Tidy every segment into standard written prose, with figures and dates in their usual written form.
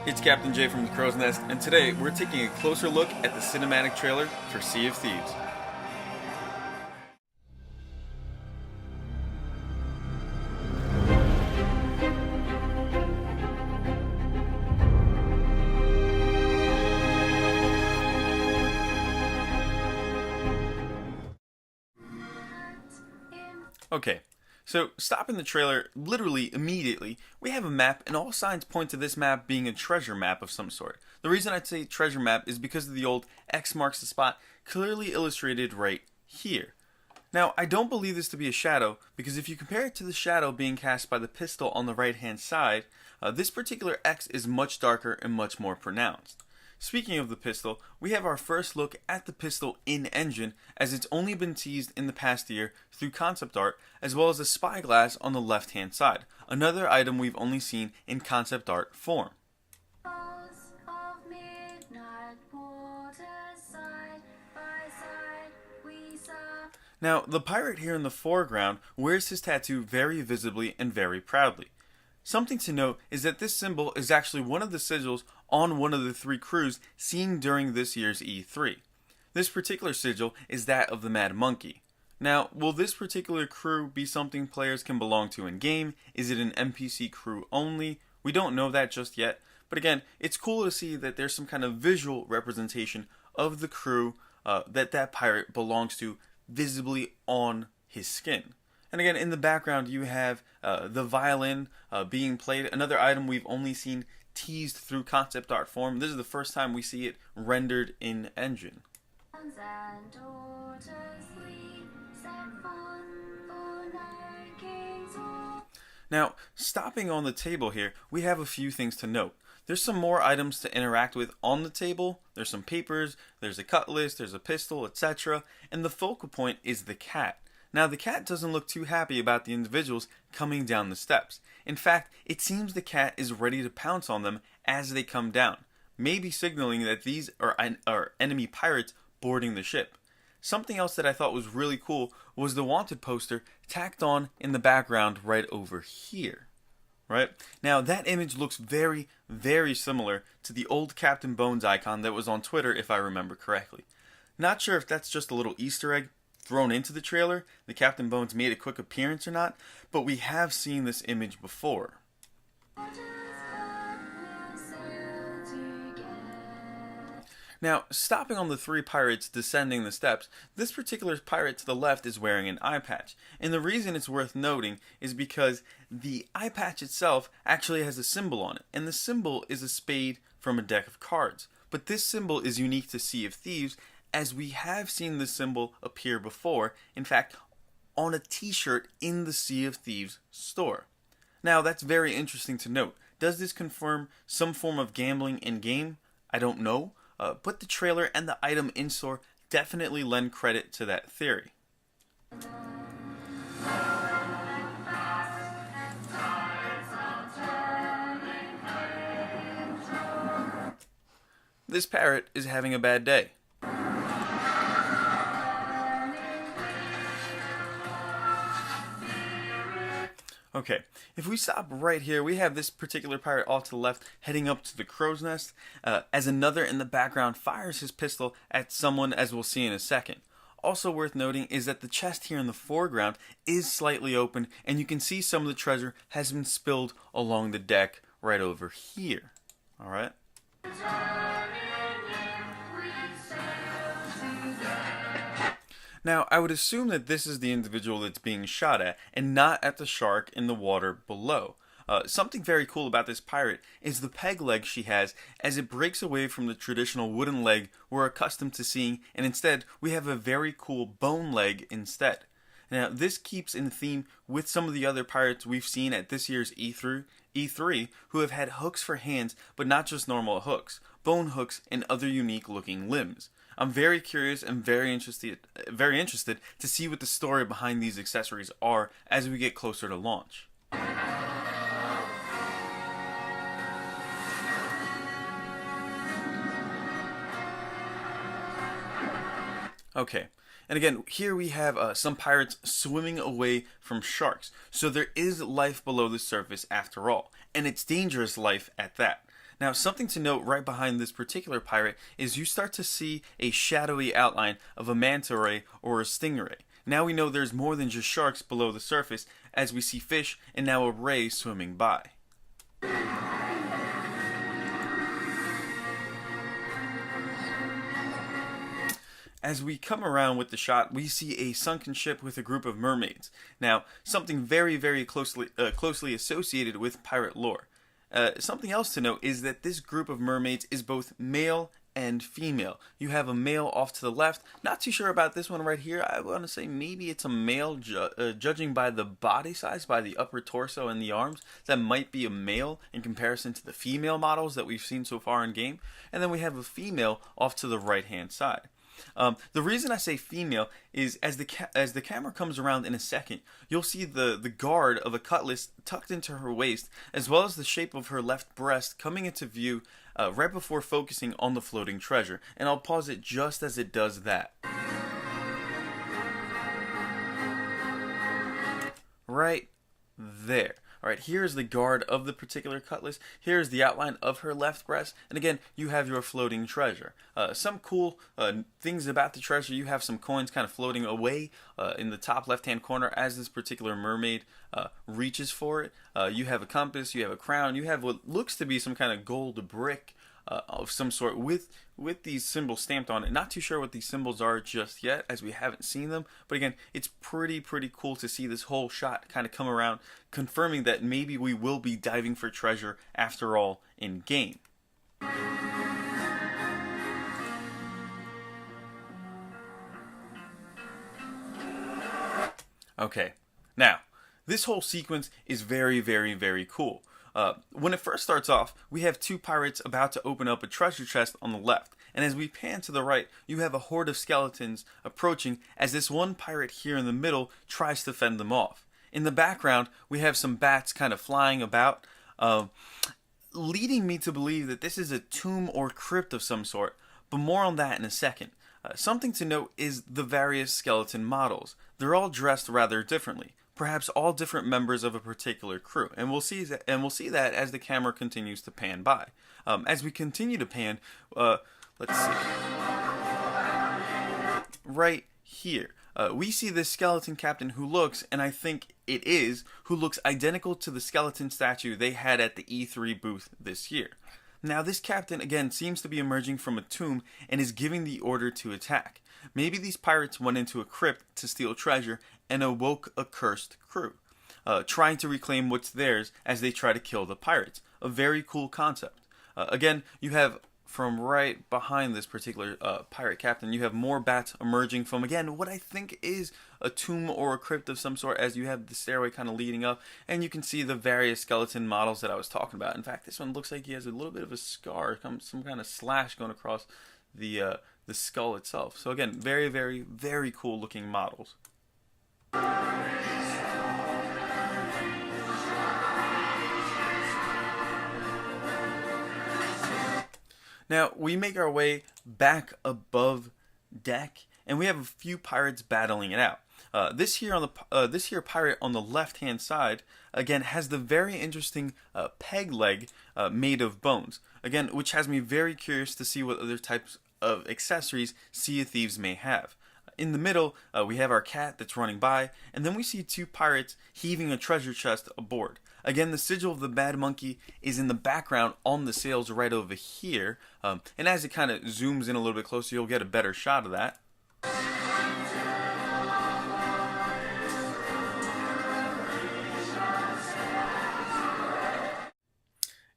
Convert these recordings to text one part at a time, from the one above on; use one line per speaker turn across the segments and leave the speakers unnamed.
It's Captain J from the Crow's Nest, and today we're taking a closer look at the cinematic trailer for Sea of Thieves. Okay, so stopping the trailer literally immediately, we have a map and all signs point to this map being a treasure map of some sort. The reason I'd say treasure map is because of the old X marks the spot clearly illustrated right here. Now, I don't believe this to be a shadow because if you compare it to the shadow being cast by the pistol on the right hand side, this particular X is much darker and much more pronounced. Speaking of the pistol, we have our first look at the pistol in engine, as it's only been teased in the past year through concept art, as well as a spyglass on the left hand side, another item we've only seen in concept art form. Now, the pirate here in the foreground wears his tattoo very visibly and very proudly. Something to note is that this symbol is actually one of the sigils on one of the three crews seen during this year's E3. This particular sigil is that of the Mad Monkey. Now, will this particular crew be something players can belong to in-game? Is it an NPC crew only? We don't know that just yet, but again, it's cool to see that there's some kind of visual representation of the crew that pirate belongs to visibly on his skin. And again, in the background, you have the violin being played, another item we've only seen teased through concept art form. This is the first time we see it rendered in engine. Now, stopping on the table here, we have a few things to note. There's some more items to interact with on the table. There's some papers, there's a cutlass, there's a pistol, etc. And the focal point is the cat. Now, the cat doesn't look too happy about the individuals coming down the steps. In fact, it seems the cat is ready to pounce on them as they come down, maybe signaling that these are enemy pirates boarding the ship. Something else that I thought was really cool was the wanted poster tacked on in the background right over here. Right? Now, that image looks very, very similar to the old Captain Bones icon that was on Twitter, if I remember correctly. Not sure if that's just a little Easter egg thrown into the trailer, the Captain Bones made a quick appearance or not, but we have seen this image before. Now, stopping on the three pirates descending the steps, this particular pirate to the left is wearing an eye patch. And the reason it's worth noting is because the eye patch itself actually has a symbol on it. And the symbol is a spade from a deck of cards. But this symbol is unique to Sea of Thieves, as we have seen this symbol appear before, in fact, on a t-shirt in the Sea of Thieves store. Now, that's very interesting to note. Does this confirm some form of gambling in-game? I don't know. But the trailer and the item in store definitely lend credit to that theory. This parrot is having a bad day. Okay, if we stop right here, we have this particular pirate off to the left heading up to the Crow's Nest, as another in the background fires his pistol at someone, as we'll see in a second. Also worth noting is that the chest here in the foreground is slightly open, and you can see some of the treasure has been spilled along the deck right over here. Alright? Now, I would assume that this is the individual that's being shot at, and not at the shark in the water below. Something very cool about this pirate is the peg leg she has, as it breaks away from the traditional wooden leg we're accustomed to seeing, and instead we have a very cool bone leg instead. Now, this keeps in theme with some of the other pirates we've seen at this year's E3 who have had hooks for hands, but not just normal hooks, bone hooks and other unique looking limbs. I'm very curious and very interested to see what the story behind these accessories are as we get closer to launch. Okay, and again, here we have some pirates swimming away from sharks. So there is life below the surface after all, and it's dangerous life at that. Now, something to note right behind this particular pirate is you start to see a shadowy outline of a manta ray or a stingray. Now we know there's more than just sharks below the surface, as we see fish and now a ray swimming by. As we come around with the shot, we see a sunken ship with a group of mermaids. Now, something very closely associated with pirate lore. Something else to note is that this group of mermaids is both male and female. You have a male off to the left. Not too sure about this one right here. I want to say maybe it's a male, judging by the body size, by the upper torso and the arms. That might be a male in comparison to the female models that we've seen so far in game. And then we have a female off to the right hand side. The reason I say female is as the camera comes around in a second, you'll see the guard of a cutlass tucked into her waist, as well as the shape of her left breast coming into view right before focusing on the floating treasure. And I'll pause it just as it does that. Right there. Alright, here's the guard of the particular cutlass. Here's the outline of her left breast. And again, you have your floating treasure. Some cool things about the treasure. You have some coins kind of floating away in the top left-hand corner as this particular mermaid reaches for it. You have a compass, you have a crown, you have what looks to be some kind of gold brick of some sort with these symbols stamped on it. Not too sure what these symbols are just yet, as we haven't seen them. But again, it's pretty cool to see this whole shot kind of come around, confirming that maybe we will be diving for treasure after all in game. Okay, now this whole sequence is very cool. When it first starts off, we have two pirates about to open up a treasure chest on the left, and as we pan to the right, you have a horde of skeletons approaching as this one pirate here in the middle tries to fend them off. In the background, we have some bats kind of flying about, leading me to believe that this is a tomb or crypt of some sort, but more on that in a second. Something to note is the various skeleton models. They're all dressed rather differently. Perhaps all different members of a particular crew, and we'll see that as the camera continues to pan by. As we continue to pan, let's see, right here, we see this skeleton captain who looks, and I think who looks identical to the skeleton statue they had at the E3 booth this year. Now, this captain again seems to be emerging from a tomb and is giving the order to attack. Maybe these pirates went into a crypt to steal treasure and awoke a cursed crew, trying to reclaim what's theirs as they try to kill the pirates. A very cool concept. Again, you have from right behind this particular pirate captain, you have more bats emerging from, again, what I think is a tomb or a crypt of some sort, as you have the stairway kind of leading up, and you can see the various skeleton models that I was talking about. In fact, this one looks like he has a little bit of a scar, some kind of slash going across the skull itself. So again, very cool looking models. Now, we make our way back above deck, and we have a few pirates battling it out. This here pirate on the left-hand side, again, has the very interesting peg leg made of bones. Again, which has me very curious to see what other types of accessories Sea of Thieves may have. In the middle, we have our cat that's running by, and then we see two pirates heaving a treasure chest aboard. Again, the sigil of the bad monkey is in the background on the sails right over here, and as it kind of zooms in a little bit closer, you'll get a better shot of that.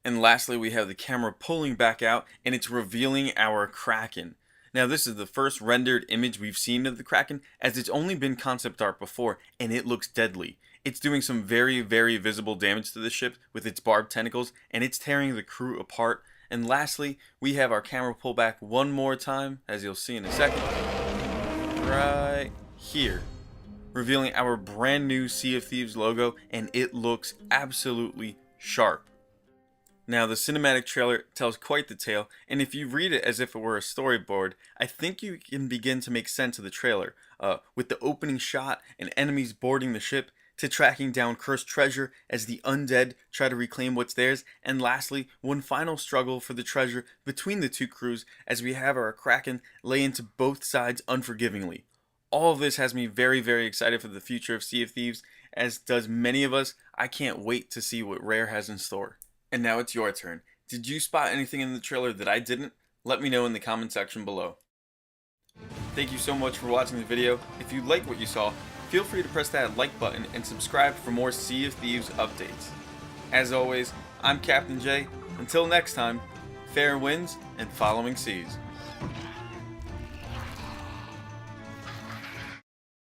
And lastly, we have the camera pulling back out, and it's revealing our Kraken. Now, this is the first rendered image we've seen of the Kraken, as it's only been concept art before, and it looks deadly. It's doing some very visible damage to the ship with its barbed tentacles, and it's tearing the crew apart. And lastly, we have our camera pull back one more time, as you'll see in a second, right here, revealing our brand new Sea of Thieves logo, and it looks absolutely sharp. Now, the cinematic trailer tells quite the tale, and if you read it as if it were a storyboard, I think you can begin to make sense of the trailer, with the opening shot and enemies boarding the ship, to tracking down cursed treasure as the undead try to reclaim what's theirs, and lastly, one final struggle for the treasure between the two crews as we have our Kraken lay into both sides unforgivingly. All of this has me very, very excited for the future of Sea of Thieves, as does many of us. I can't wait to see what Rare has in store. And now it's your turn. Did you spot anything in the trailer that I didn't? Let me know in the comment section below. Thank you so much for watching the video. If you like what you saw, feel free to press that like button and subscribe for more Sea of Thieves updates. As always, I'm Captain J. Until next time, fair winds and following seas.